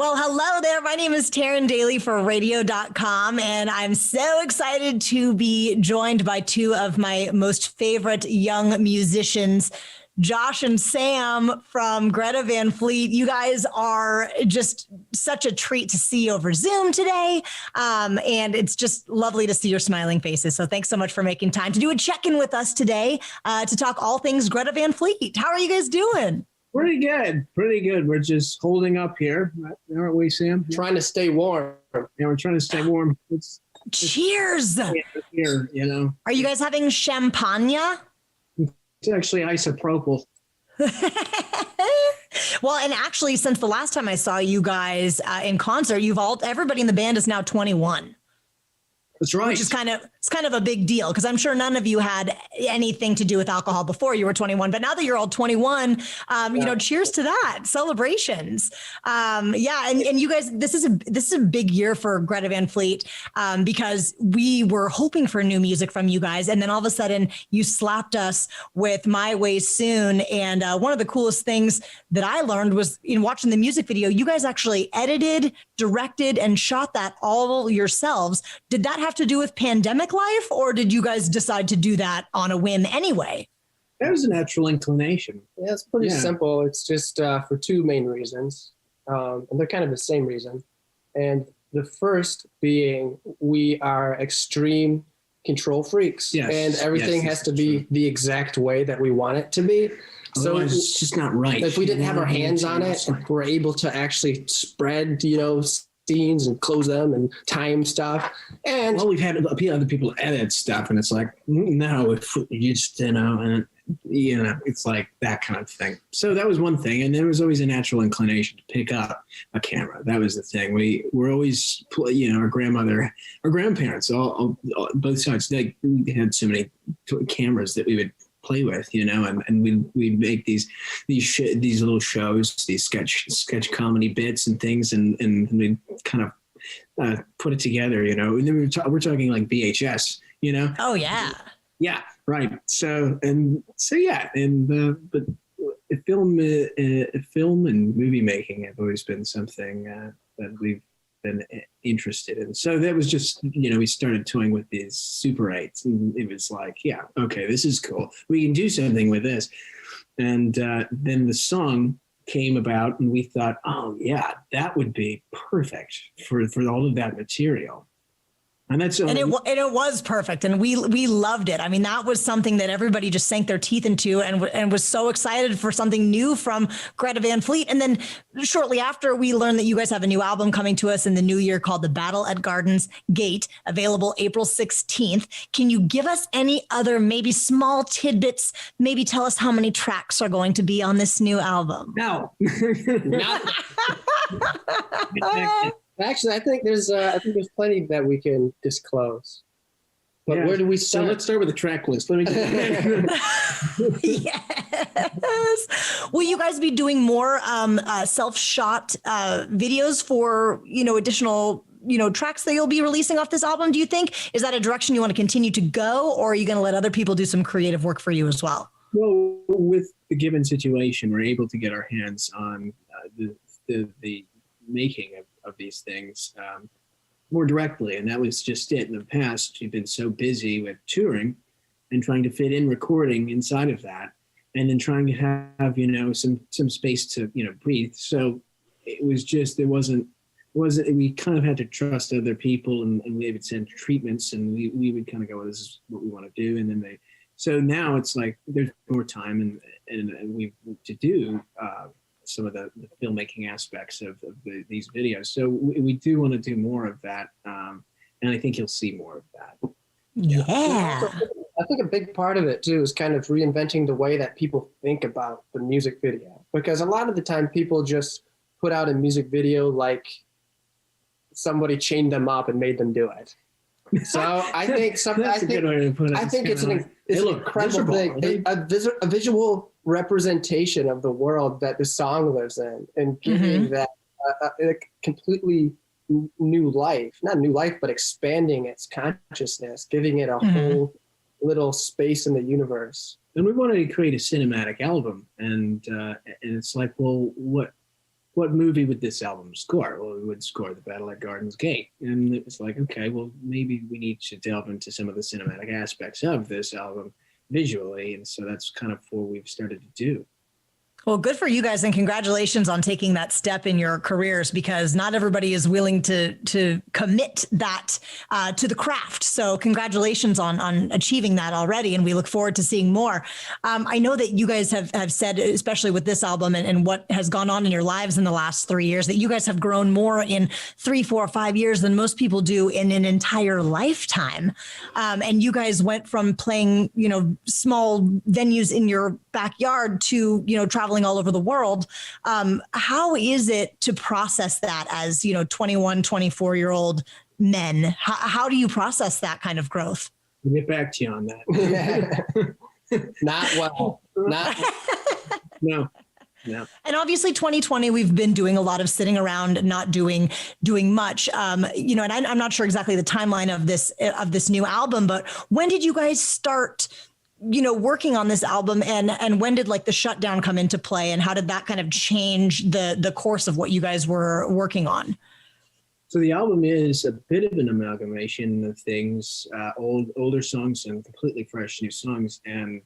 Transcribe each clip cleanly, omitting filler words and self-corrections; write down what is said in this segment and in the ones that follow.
Well, hello there. My name is Taryn Daly for radio.com, and I'm so excited to be joined by two of my most favorite young musicians, Josh and Sam from Greta Van Fleet. You guys are just such a treat to see over Zoom today. And it's just lovely to see your smiling faces. So thanks so much for making time to do a check-in with us today to talk all things Greta Van Fleet. How are you guys doing? Pretty good. We're just holding up here, aren't we, Sam? Trying to stay warm. Yeah, we're trying to stay warm. Cheers! Here, you know. Are you guys having champagne? It's actually isopropyl. Well, and actually, since the last time I saw you guys in concert, everybody in the band is now 21. That's right. Which is kind of a big deal because I'm sure none of you had anything to do with alcohol before you were 21. But now that you're all 21, cheers to that. Celebrations. And you guys, this is a big year for Greta Van Fleet because we were hoping for new music from you guys. And then all of a sudden you slapped us with My Way Soon. And one of the coolest things that I learned was in watching the music video, you guys actually edited, directed, and shot that all yourselves. Did that have to do with pandemic life, or did you guys decide to do that on a whim anyway? That was a natural inclination. Yeah, it's pretty simple. It's just for two main reasons, and they're kind of the same reason. And the first being we are extreme control freaks, and everything has to be the exact way that we want it to be. So it's just not right. If we didn't have our hands on it, we're able to actually spread, scenes and close them and time stuff. And we've had other people edit stuff, and it's like, no, if you just, and it's like that kind of thing. So that was one thing. And there was always a natural inclination to pick up a camera. That was the thing. We were always, our grandparents, all both sides, we had so many cameras that we would play with, and we'd make these little shows, these sketch comedy bits and things, and we'd kind of put it together, and then we're talking like VHS, Oh yeah. Yeah, right. So yeah, but film and movie making have always been something that we've been interested in. So that was just, we started toying with these Super 8s, and it was like, yeah, okay, this is cool. We can do something with this. And then the song came about, and we thought, oh yeah, that would be perfect for all of that material. And it was perfect, and we loved it. I mean, that was something that everybody just sank their teeth into, and was so excited for something new from Greta Van Fleet. And then shortly after, we learned that you guys have a new album coming to us in the new year called The Battle at Garden's Gate, available April 16th. Can you give us any other maybe small tidbits? Maybe tell us how many tracks are going to be on this new album? No. Actually, I think there's plenty that we can disclose. But where do we start? So let's start with the track list. Let me Yes. Will you guys be doing more self-shot videos for, additional, tracks that you'll be releasing off this album, do you think? Is that a direction you want to continue to go, or are you going to let other people do some creative work for you as well? Well, with the given situation, we're able to get our hands on the making of these things more directly. And that was just it. In the past, we've been so busy with touring and trying to fit in recording inside of that, and then trying to have, some space to, breathe. So it was just, we kind of had to trust other people, and we would send treatments, and we would kind of go, well, this is what we want to do. And then so now it's like there's more time and we to do some of the filmmaking aspects of these videos. So we do want to do more of that. And I think you'll see more of that. Yeah. I think a big part of it too is kind of reinventing the way that people think about the music video. Because a lot of the time people just put out a music video like somebody chained them up and made them do it. So I think it's an incredible thing, a visual representation of the world that the song lives in, and giving that a completely new life, not new life, but expanding its consciousness, giving it a whole little space in the universe. And we wanted to create a cinematic album, and it's like, well, what movie would this album score? Well, we would score The Battle at Garden's Gate. And it was like, okay, well, maybe we need to delve into some of the cinematic aspects of this album visually. And so that's kind of what we've started to do. Well, good for you guys, and congratulations on taking that step in your careers, because not everybody is willing to commit that to the craft. So congratulations on achieving that already, and we look forward to seeing more. I know that you guys have said, especially with this album and what has gone on in your lives in the last 3 years, that you guys have grown more in 3, 4, 5 years than most people do in an entire lifetime. And you guys went from playing, small venues in your backyard to, traveling all over the world. How is it to process that as, 21, 24-year-old men? How do you process that kind of growth? We'll get back to you on that. Not well. Not No. No. And obviously 2020, we've been doing a lot of sitting around, not doing much, and I'm not sure exactly the timeline of this new album, but when did you guys start working on this album, and when did like the shutdown come into play, and how did that kind of change the course of what you guys were working on? So the album is a bit of an amalgamation of things, older songs and completely fresh new songs. And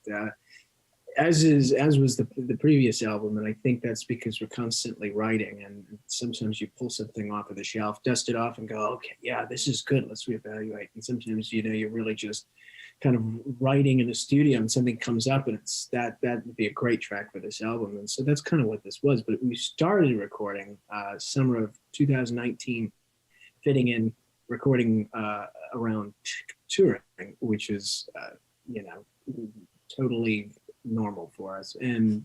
as was the previous album, and I think that's because we're constantly writing, and sometimes you pull something off of the shelf, dust it off, and go, okay, yeah, this is good, let's reevaluate. And sometimes you're really just kind of writing in the studio, and something comes up, and it's that would be a great track for this album. And so that's kind of what this was. But we started recording summer of 2019, fitting in recording around touring, which is totally normal for us. And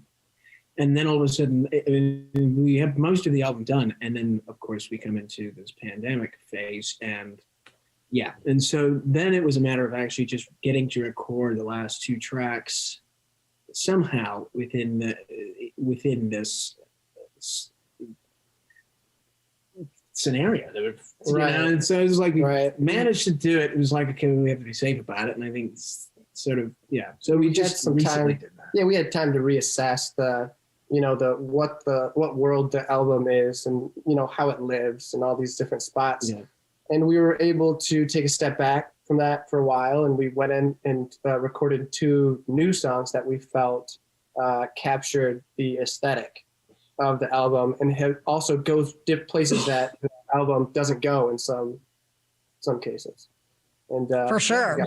then all of a sudden we have most of the album done, and then of course we come into this pandemic phase, and so then it was a matter of actually just getting to record the last 2 tracks somehow within this scenario. Right. And so it was like we managed to do it. It was like, okay, we have to be safe about it. And I think it's sort of, So we just some recently time. did that. Yeah, we had time to reassess what world the album is, and how it lives, and all these different spots. Yeah. And we were able to take a step back from that for a while, and we went in and recorded 2 new songs that we felt captured the aesthetic of the album, and also goes places that the album doesn't go in some cases. And for sure.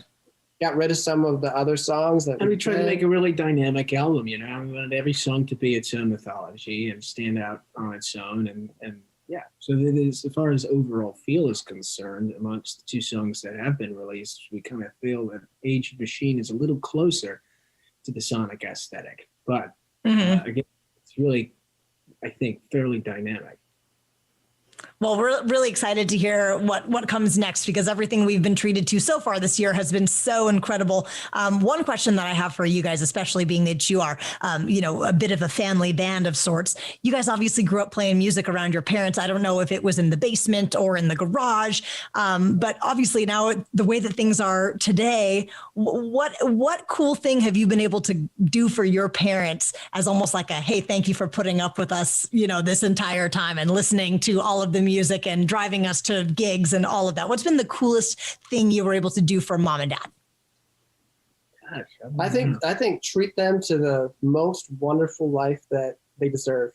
Got rid of some of the other songs that and we tried to make a really dynamic album. We wanted every song to be its own mythology and stand out on its own, and so that is, as far as overall feel is concerned, amongst the 2 songs that have been released, we kind of feel that Aged Machine is a little closer to the sonic aesthetic, but again, it's really, I think, fairly dynamic. Well, we're really excited to hear what comes next, because everything we've been treated to so far this year has been so incredible. One question that I have for you guys, especially being that you are, a bit of a family band of sorts. You guys obviously grew up playing music around your parents. I don't know if it was in the basement or in the garage, but obviously now the way that things are today, what cool thing have you been able to do for your parents as almost like a, hey, thank you for putting up with us, this entire time and listening to all of the music and driving us to gigs and all of that? What's been the coolest thing you were able to do for mom and dad? Gosh, I think treat them to the most wonderful life that they deserve.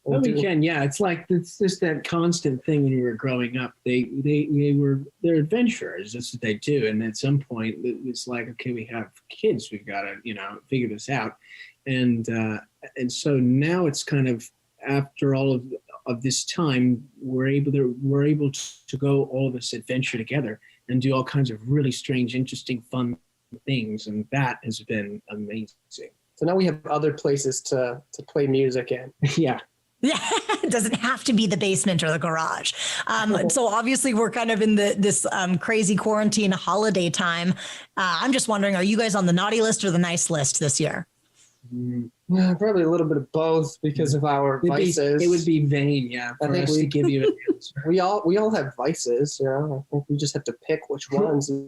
Well, we can, it's just that constant thing when you were growing up. They're adventurers. That's what they do. And at some point, it's like, okay, we have kids. We've got to, figure this out. And so now it's kind of, after all of this time, we're able to go all this adventure together and do all kinds of really strange, interesting, fun things, and that has been amazing. So now we have other places to play music in. Yeah. Yeah, it doesn't have to be the basement or the garage. So obviously we're kind of in this crazy quarantine holiday time. I'm just wondering, are you guys on the naughty list or the nice list this year? Probably a little bit of both because of our vices. It would be vain, for us to give you an answer. We all have vices, I think we just have to pick which ones we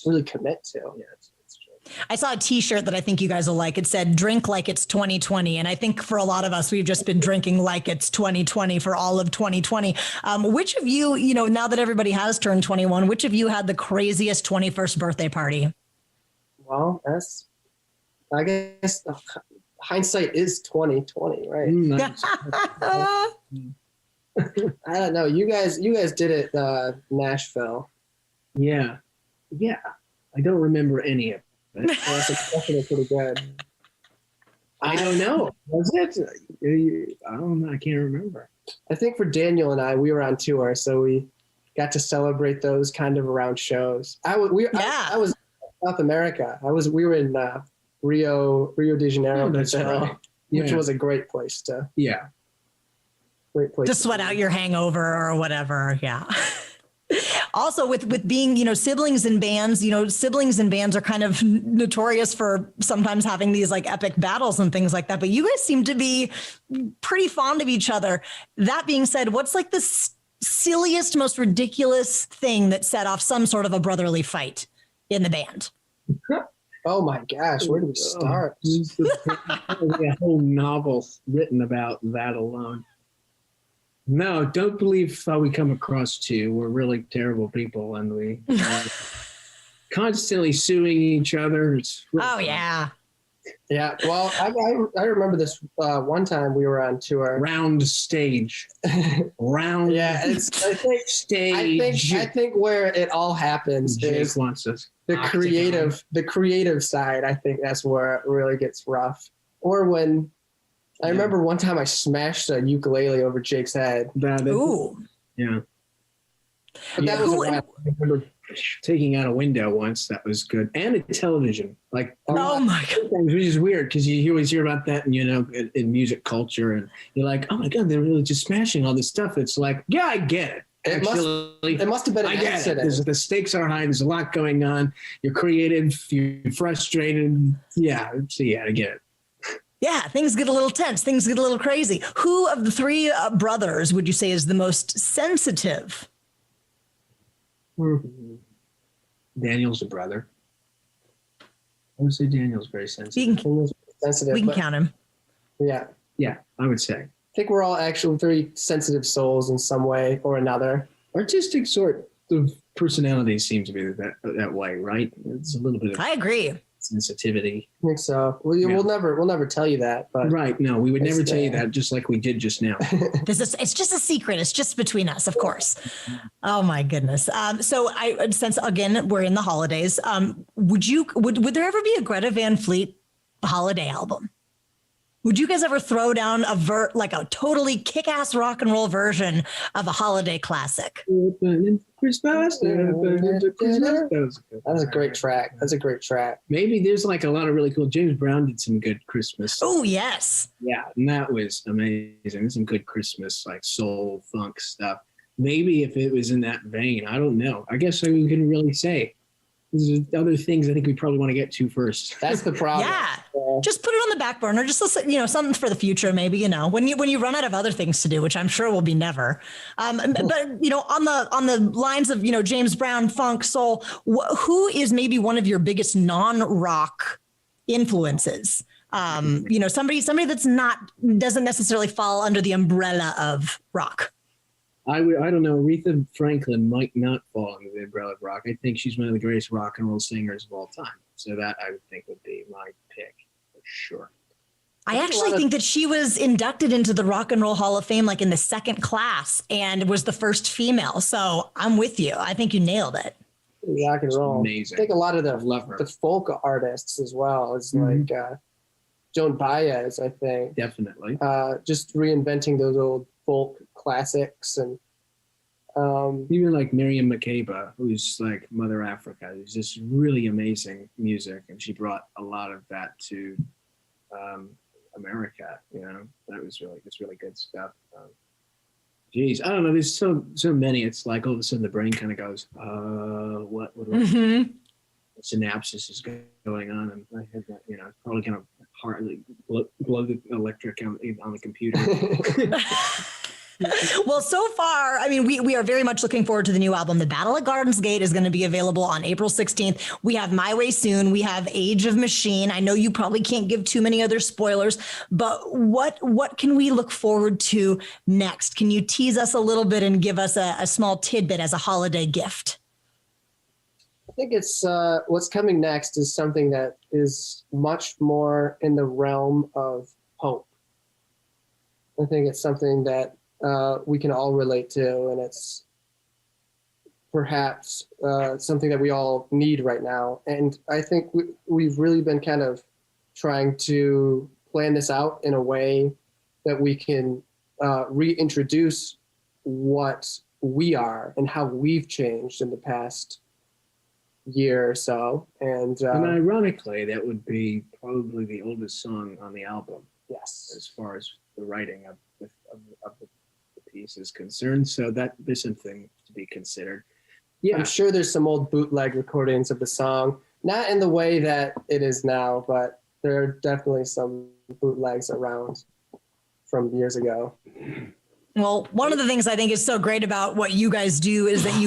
really commit to. Yes, that's true. I saw a t-shirt that I think you guys will like. It said, drink like it's 2020. And I think for a lot of us, we've just been drinking like it's 2020 for all of 2020. Which of you, now that everybody has turned 21, which of you had the craziest 21st birthday party? Well, I guess hindsight is 2020, right? Nice. I don't know. You guys did it, Nashville. Yeah. I don't remember any of it. That's definitely pretty good. I don't know. Was it? I don't know. I can't remember. I think for Daniel and I, we were on tour, so we got to celebrate those kind of around shows. I was in South America. We were in Rio de Janeiro, Brazil, right. which was a great place to. Yeah. Great place to sweat out your hangover or whatever. Yeah. Also with being, siblings in bands, siblings in bands are kind of notorious for sometimes having these like epic battles and things like that. But you guys seem to be pretty fond of each other. That being said, what's like the silliest, most ridiculous thing that set off some sort of a brotherly fight in the band? Oh my gosh, where do we start? There's a whole novel written about that alone. No, don't believe how we come across two. We're really terrible people, and we constantly suing each other. It's really fun. Yeah. Yeah, well, I remember this one time we were on tour. Round stage. Round I think where it all happens is wants us the creative side. I think that's where it really gets rough. Or when I remember one time I smashed a ukulele over Jake's head. Ooh. Yeah. But that was I remember taking out a window once. That was good. And a television. Like, oh my God. Which is weird because you always hear about that and, in music culture. And you're like, oh my God, they're really just smashing all this stuff. It's like, yeah, I get it. It must have been an accident. The stakes are high. There's a lot going on. You're creative. You're frustrated. Yeah. So, yeah, I get it. Yeah, things get a little tense. Things get a little crazy. Who of the three brothers would you say is the most sensitive? Daniel's a brother. I would say Daniel's very sensitive. We can count him. Yeah. Yeah, I would say. I think we're all actually very sensitive souls in some way or another. Artistic sort of personalities seem to be that way, right? It's a little bit of I agree. sensitivity. I think so. We'll never tell you that. But right. No, we would never tell you that, just like we did just now. It's just a secret. It's just between us, of course. Oh my goodness. So since again, we're in the holidays, would there ever be a Greta Van Fleet holiday album? Would you guys ever throw down a totally kick-ass rock and roll version of a holiday classic? Christmas. That's a great track. That's a great track. Maybe there's like a lot of really cool. James Brown did some good Christmas. Oh yes. Yeah, and that was amazing. There's some good Christmas like soul funk stuff. Maybe if it was in that vein, I don't know. I guess we couldn't really say. There's other things I think we probably want to get to first. That's the problem. Yeah. Just put it on the back burner. Just listen, something for the future, maybe, when you run out of other things to do, which I'm sure will be never. But on the lines of, James Brown, funk, soul, who is maybe one of your biggest non-rock influences? Somebody that's doesn't necessarily fall under the umbrella of rock. I don't know. Aretha Franklin might not fall under the umbrella of rock. I think she's one of the greatest rock and roll singers of all time. So that I would think would be my pick for sure. I actually think that she was inducted into the Rock and Roll Hall of Fame like in the second class and was the first female. So I'm with you. I think you nailed it. Rock and roll. Amazing. I think a lot of the folk artists as well is like Joan Baez, I think. Definitely. Just reinventing those old folk classics and even like Miriam Makeba, who's like Mother Africa, who's just really amazing music, and she brought a lot of that to America. It's really good stuff. Geez, I don't know. There's so many. It's like all of a sudden the brain kind of goes, what synapses is going on, and I had that. It's probably kind of hardly blow the electric on the computer. Well, so far, I mean, we are very much looking forward to the new album. The Battle at Gardens Gate is going to be available on April 16th. We have My Way Soon. We have Age of Machine. I know you probably can't give too many other spoilers, but what can we look forward to next? Can you tease us a little bit and give us a small tidbit as a holiday gift? I think it's what's coming next is something that is much more in the realm of hope. I think it's something that we can all relate to, and it's perhaps something that we all need right now. And I think we've really been kind of trying to plan this out in a way that we can reintroduce what we are and how we've changed in the past year or so. And ironically, that would be probably the oldest song on the album. Yes. As far as the writing of the piece is concerned. So that there's something to be considered. Yeah. I'm sure there's some old bootleg recordings of the song, not in the way that it is now, but there are definitely some bootlegs around from years ago. Well, one of the things I think is so great about what you guys do is that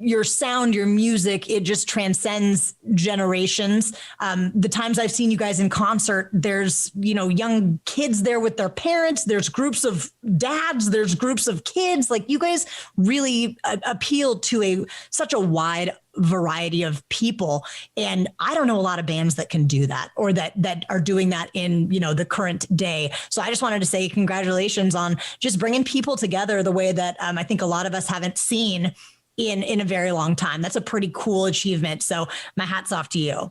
your sound, your music, it just transcends generations. The times I've seen you guys in concert, there's, young kids there with their parents. There's groups of dads. There's groups of kids. Like, you guys really appeal to such a wide variety of people. And I don't know a lot of bands that can do that, or that are doing that in, the current day. So I just wanted to say congratulations on just bringing people together the way that I think a lot of us haven't seen in a very long time. That's a pretty cool achievement. So my hat's off to you.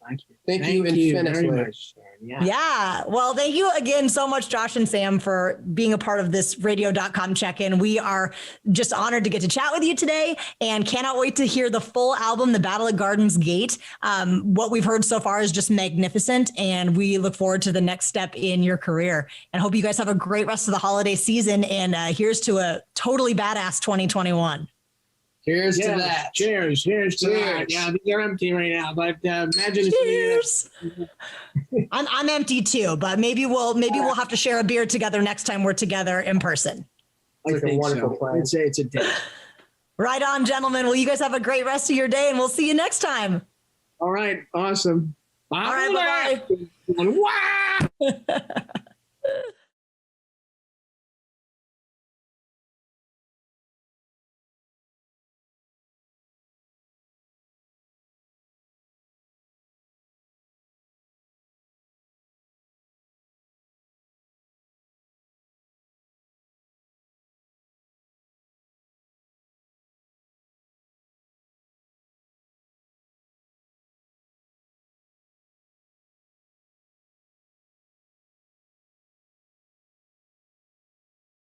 Thank you. Thank you infinitely. Very much. Yeah. Well, thank you again so much, Josh and Sam, for being a part of this radio.com check-in. We are just honored to get to chat with you today and cannot wait to hear the full album, The Battle at Gardens Gate. What we've heard so far is just magnificent, and we look forward to the next step in your career and hope you guys have a great rest of the holiday season. And here's to a totally badass 2021. Cheers to that. Cheers to that. Yeah, they're empty right now, but imagine. Cheers. I'm empty too, but maybe we'll have to share a beer together next time we're together in person. It's like a wonderful plan. It's a date. Right on, gentlemen. Well, you guys have a great rest of your day, and we'll see you next time. All right. Awesome. All right. Bye-bye. Wow.